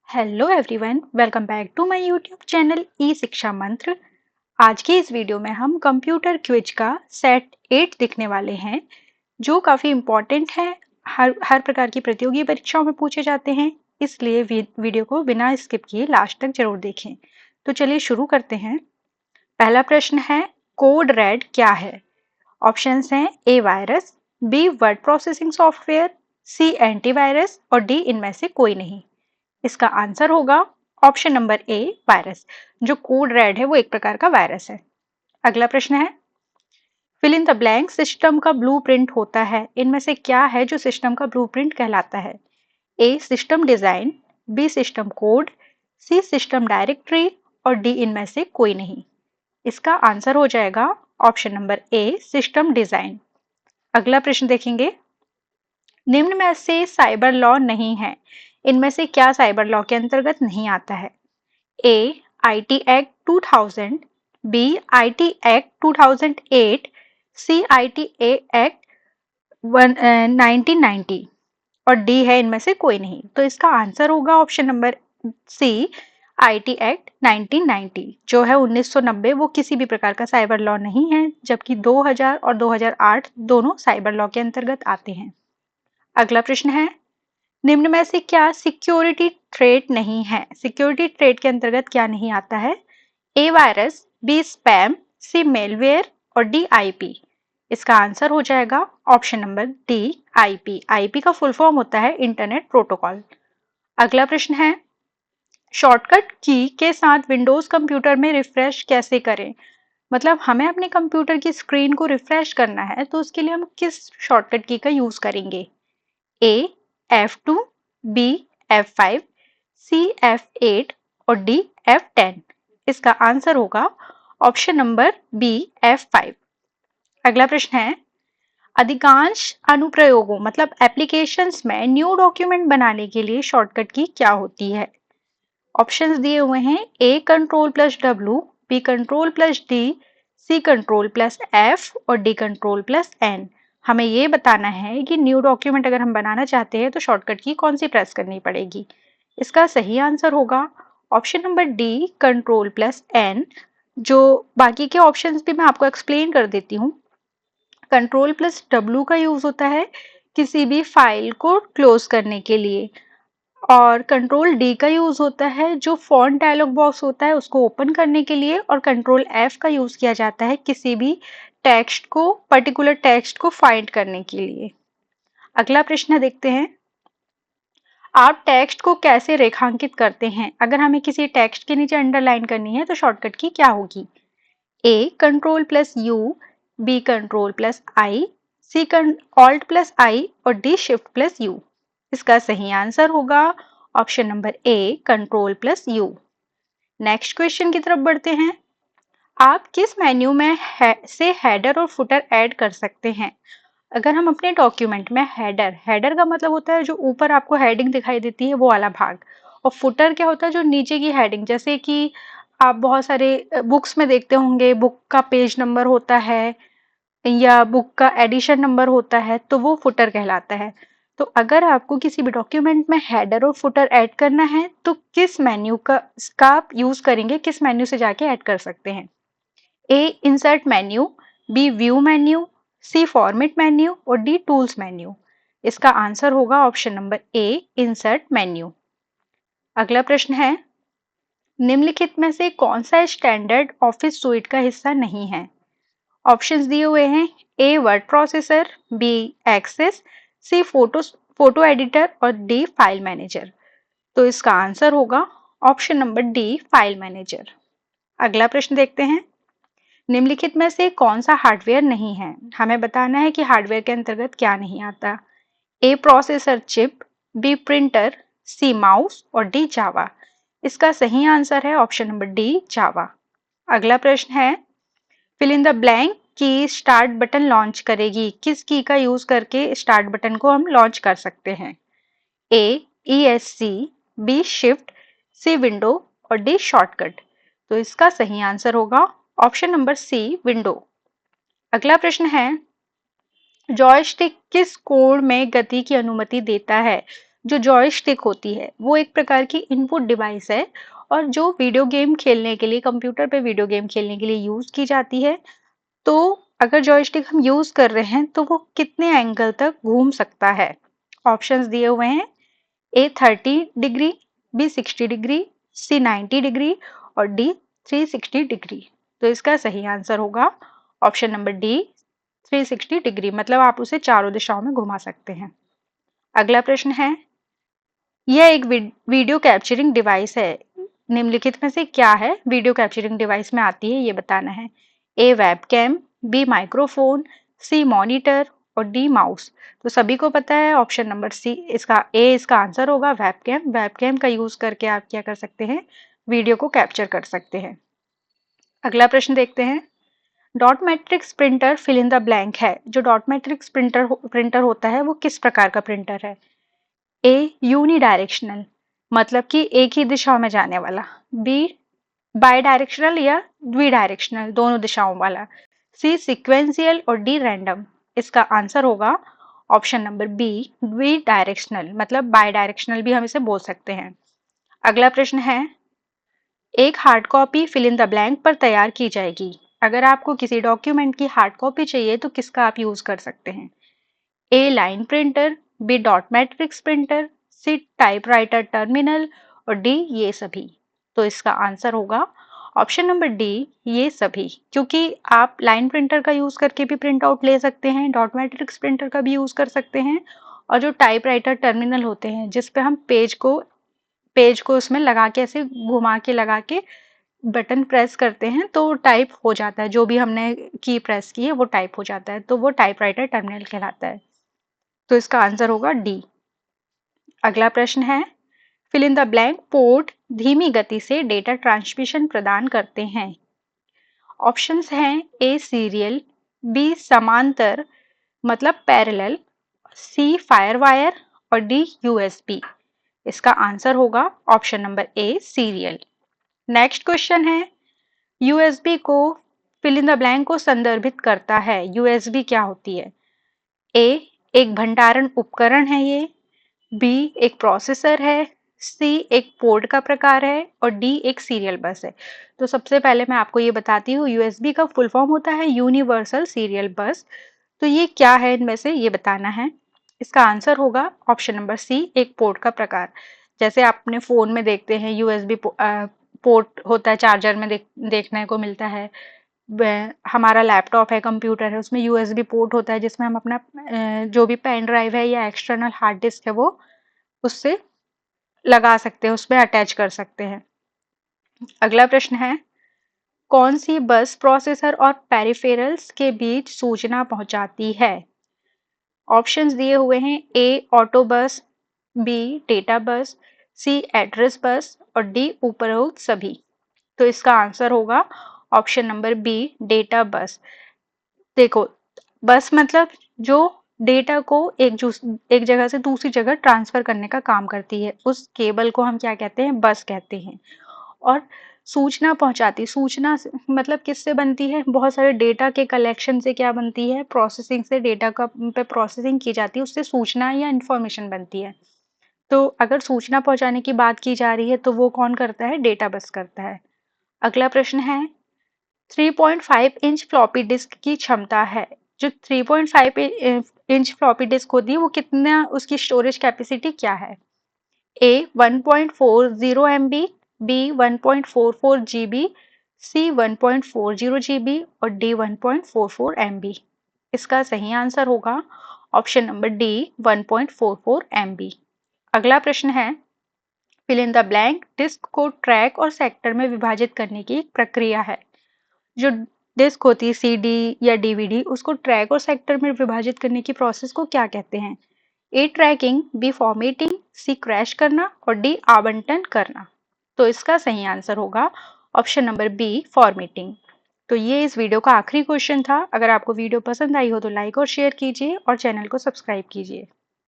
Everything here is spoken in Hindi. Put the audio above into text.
Hello everyone, welcome back to my YouTube channel E Shiksha Mantra. आज के इस वीडियो में हम कंप्यूटर क्विज का सेट 8 देखने वाले हैं, जो काफ़ी इम्पोर्टेंट है। हर प्रकार की प्रतियोगी परीक्षाओं में पूछे जाते हैं, इसलिए वीडियो को बिना स्किप किए लास्ट तक जरूर देखें। तो चलिए शुरू करते हैं। पहला प्रश्न है, कोड रेड क्या है? ऑप्शंस हैं A virus, B word processing software, C antivirus और डी इनमें से कोई नहीं। इसका आंसर होगा ऑप्शन नंबर ए वायरस। जो कोड रेड है वो एक प्रकार का वायरस है। अगला प्रश्न है, fill in the blank system का ब्लूप्रिंट होता है, इनमें से क्या है जो सिस्टम का ब्लूप्रिंट कहलाता है? A system design, B system code, C system directory और डी इनमें से कोई नहीं। इसका आंसर हो जाएगा option number A system design. अगला प्रश्न देखेंगे, निम्न में से साइबर लॉ नहीं है, इनमें से क्या साइबर लॉ के अंतर्गत नहीं आता है? A IT act 2000, B IT act 2008, C IT act 1990 और डी है इनमें से कोई नहीं। तो इसका आंसर होगा option number C IT act 1990। जो है 1990, वो किसी भी प्रकार का साइबर लॉ नहीं है, जबकि 2000 और 2008 दोनों साइबर लॉ के अंतर्गत आते हैं। अगला प्रश्न है, निम्न में से क्या सिक्योरिटी थ्रेट नहीं है? सिक्योरिटी थ्रेट के अंतर्गत क्या नहीं आता है? ए वायरस, बी स्पैम, सी मेलवेयर और डी आईपी। इसका आंसर हो जाएगा option number D IP. IP का फुल फॉर्म होता है इंटरनेट प्रोटोकॉल। अगला प्रश्न है, शॉर्टकट की के साथ विंडोज कंप्यूटर में रिफ्रेश कैसे करें? मतलब हमें अपने कंप्यूटर की स्क्रीन को रिफ्रेश करना है, तो उसके लिए हम किस शॉर्टकट की का यूज करेंगे? ए F2, B F5, C F8 और D F10। इसका आंसर होगा ऑप्शन नंबर बी F5। अगला प्रश्न है, अधिकांश अनुप्रयोगों मतलब एप्लीकेशंस में न्यू डॉक्यूमेंट बनाने के लिए शॉर्टकट की क्या होती है? ऑप्शंस दिए हुए हैं, A control plus W, B control plus D, C control plus F और डी कंट्रोल प्लस एन। हमें ये बताना है कि न्यू डॉक्यूमेंट अगर हम बनाना चाहते हैं तो शॉर्टकट की कौन सी प्रेस करनी पड़ेगी। इसका सही आंसर होगा option number D control plus N. जो बाकी के ऑप्शंस भी मैं आपको एक्सप्लेन कर देती हूँ। कंट्रोल प्लस डब्ल्यू का यूज होता है किसी भी फाइल को क्लोज करने के लिए, और कंट्रोल डी का यूज होता है जो फॉन्ट डायलॉग बॉक्स होता है उसको ओपन करने के लिए, और कंट्रोल एफ का यूज किया जाता है किसी भी टेक्स्ट को, पर्टिकुलर टेक्स्ट को फाइंड करने के लिए। अगला प्रश्न देखते हैं, आप टेक्स्ट को कैसे रेखांकित करते हैं? अगर हमें किसी टेक्स्ट के नीचे अंडरलाइन करनी है तो शॉर्टकट की क्या होगी? A control plus U, B control plus I, C alt plus I और डी शिफ्ट प्लस यू। इसका सही आंसर होगा option number A control plus U. Next question की तरफ बढ़ते हैं, आप किस मेन्यू में से हेडर और फुटर ऐड कर सकते हैं? अगर हम अपने डॉक्यूमेंट में हेडर का मतलब होता है जो ऊपर आपको हेडिंग दिखाई देती है वो वाला भाग, और फुटर क्या होता है जो नीचे की हेडिंग, जैसे कि आप बहुत सारे बुक्स में देखते होंगे, बुक का पेज नंबर होता है या बुक का एडिशन नंबर होता है, तो वो फुटर कहलाता है। तो अगर आपको किसी भी डॉक्यूमेंट में हेडर और फुटर ऐड करना है तो किस मेन्यू का आप यूज करेंगे, किस मेन्यू से जाके ऐड कर सकते हैं? A insert menu, B view menu, C format menu और डी टूल्स मेन्यू। इसका आंसर होगा option number A insert menu. अगला प्रश्न है, निम्नलिखित में से कौन सा स्टैंडर्ड ऑफिस सूइट का हिस्सा नहीं है? ऑप्शंस दिए हुए हैं, A word processor, B access, C photo editor और डी फाइल मैनेजर। तो इसका आंसर होगा option number D file manager. अगला प्रश्न देखते हैं, निम्नलिखित में से कौन सा हार्डवेयर नहीं है? हमें बताना है कि हार्डवेयर के अंतर्गत क्या नहीं आता। ए processor chip, B printer, sea mouse और डी जावा। इसका सही आंसर है ऑप्शन नंबर डी जावा। अगला प्रश्न है, फिल इन द ब्लैंक की स्टार्ट बटन लॉन्च करेगी, किस की का यूज करके स्टार्ट बटन को हम लॉन्च कर सकते हैं? ए ESC, बी शिफ्ट, सी विंडो और डी शॉर्टकट। तो इसका सही आंसर होगा ऑप्शन नंबर सी विंडो। अगला प्रश्न है, जॉयस्टिक किस कोण में गति की अनुमति देता है? जो जॉयस्टिक होती है वो एक प्रकार की इनपुट डिवाइस है और जो वीडियो गेम खेलने के लिए, कंप्यूटर पे वीडियो गेम खेलने के लिए यूज की जाती है। तो अगर जॉयस्टिक हम यूज कर रहे हैं तो वो कितने एंगल तक घूम सकता है? ऑप्शंस दिए हुए हैं, ए 30 डिग्री, बी 60 डिग्री, सी 90 डिग्री और डी 360 डिग्री। तो इसका सही आंसर होगा ऑप्शन नंबर डी 360 डिग्री, मतलब आप उसे चारों दिशाओं में घुमा सकते हैं। अगला प्रश्न है, यह एक वीडियो कैप्चरिंग डिवाइस है, निम्नलिखित में से क्या है वीडियो कैप्चरिंग डिवाइस में आती है ये बताना है। ए वेबकैम, बी माइक्रोफोन, सी मॉनिटर और डी माउस। तो सभी को पता है ऑप्शन नंबर सी इसका आंसर होगा वेबकैम। वेबकैम का यूज करके आप क्या कर सकते हैं, वीडियो को कैप्चर कर सकते हैं। अगला प्रश्न देखते हैं, dot matrix printer fill in the blank है। जो डॉट मैट्रिक्स प्रिंटर होता है वो किस प्रकार का प्रिंटर है? ए यूनिडायरेक्शनल, मतलब कि एक ही दिशा में जाने वाला। बी बाई डायरेक्शनल या द्विडायरेक्शनल, दोनों दिशाओं वाला। सी सिक्वेंशियल और डी रैंडम। इसका आंसर होगा ऑप्शन नंबर बी द्वि डायरेक्शनल, मतलब बाई डायरेक्शनल भी हम इसे बोल सकते हैं। अगला प्रश्न है, एक hard copy fill in the blank पर तैयार की जाएगी। अगर आपको किसी डॉक्यूमेंट की हार्ड कॉपी चाहिए तो किसका आप यूज कर सकते हैं? A line printer, B dot matrix printer, C typewriter terminal और डी ये सभी। तो इसका आंसर होगा ऑप्शन नंबर डी ये सभी, क्योंकि आप लाइन प्रिंटर का यूज करके भी प्रिंट आउट ले सकते हैं, डॉट मैट्रिक्स प्रिंटर का भी यूज कर सकते हैं, और जो टाइपराइटर टर्मिनल होते हैं जिस पे हम पेज को उसमें लगा के ऐसे घुमा के लगा के बटन प्रेस करते हैं तो टाइप हो जाता है, जो भी हमने की प्रेस की है वो टाइप हो जाता है, तो वो टाइपराइटर टर्मिनल कहलाता है। तो इसका आंसर होगा डी। अगला प्रश्न है, fill in the blank port धीमी गति से डेटा ट्रांसमिशन प्रदान करते हैं। ऑप्शंस हैं, ए सीरियल, बी समांतर मतलब पैरेलल, सी फायरवायर और डी यूएसबी। इसका आंसर होगा ऑप्शन नंबर ए सीरियल। नेक्स्ट क्वेश्चन है, यूएसबी को फिल इन द ब्लैंक को संदर्भित करता है। यूएसबी क्या होती है? ए एक भंडारण उपकरण है ये, बी एक प्रोसेसर है, सी एक पोर्ट का प्रकार है और डी एक सीरियल बस है। तो सबसे पहले मैं आपको ये बताती हूँ, यूएसबी का फुल फॉर्म होता है यूनिवर्सल सीरियल बस। तो ये क्या है इनमें से ये बताना है। इसका आंसर होगा ऑप्शन नंबर सी एक पोर्ट का प्रकार। जैसे आपने फोन में देखते हैं यूएसबी पोर्ट होता है, चार्जर में देखने को मिलता है। हमारा लैपटॉप है, कंप्यूटर है, उसमें यूएसबी पोर्ट होता है जिसमें हम अपना जो भी पेन ड्राइव है या एक्सटर्नल हार्ड डिस्क है वो उससे लगा सकते हैं, उसमें अटैच कर सकते हैं। अगला प्रश्न है, कौन सी बस प्रोसेसर और पेरिफेरल्स के बीच सूचना पहुंचाती है? ऑप्शंस दिए हुए हैं, A auto bus, B data bus, C address bus और डी उपरोक्त सभी। तो इसका आंसर होगा ऑप्शन नंबर बी डेटा बस। देखो, बस मतलब जो डेटा को एक जगह से दूसरी जगह ट्रांसफर करने का काम करती है, उस केबल को हम क्या कहते हैं, बस कहते हैं। और सूचना मतलब किससे बनती है, बहुत सारे डेटा के कलेक्शन से क्या बनती है, प्रोसेसिंग से, डेटा का पे प्रोसेसिंग की जाती है, उससे सूचना या इंफॉर्मेशन बनती है। तो अगर सूचना पहुंचाने की बात की जा रही है तो वो कौन करता है, डेटा बस करता है। अगला प्रश्न है, 3.5 इंच फ्लॉपी डिस्क की क्षमता है। जो 3.5 इंच फ्लॉपी डिस्क होती है वो कितना, उसकी स्टोरेज कैपेसिटी क्या है? ए 1.40 MB, बी 1.44 GB, सी 1.40 GB और डी 1.44 MB। इसका सही आंसर होगा ऑप्शन नंबर डी 1.44 MB। अगला प्रश्न है, fill in the blank disk को ट्रैक और सेक्टर में विभाजित करने की एक प्रक्रिया है। जो डिस्क होती है सीडी या डीवीडी, उसको ट्रैक और सेक्टर में विभाजित करने की प्रोसेस को क्या कहते हैं? A tracking, B formatting, C crash करना और डी आवंटन करना। तो इसका सही आंसर होगा ऑप्शन नंबर बी फॉर्मेटिंग। तो ये इस वीडियो का आखिरी क्वेश्चन था। अगर आपको वीडियो पसंद आई हो तो लाइक और शेयर कीजिए और चैनल को सब्सक्राइब कीजिए।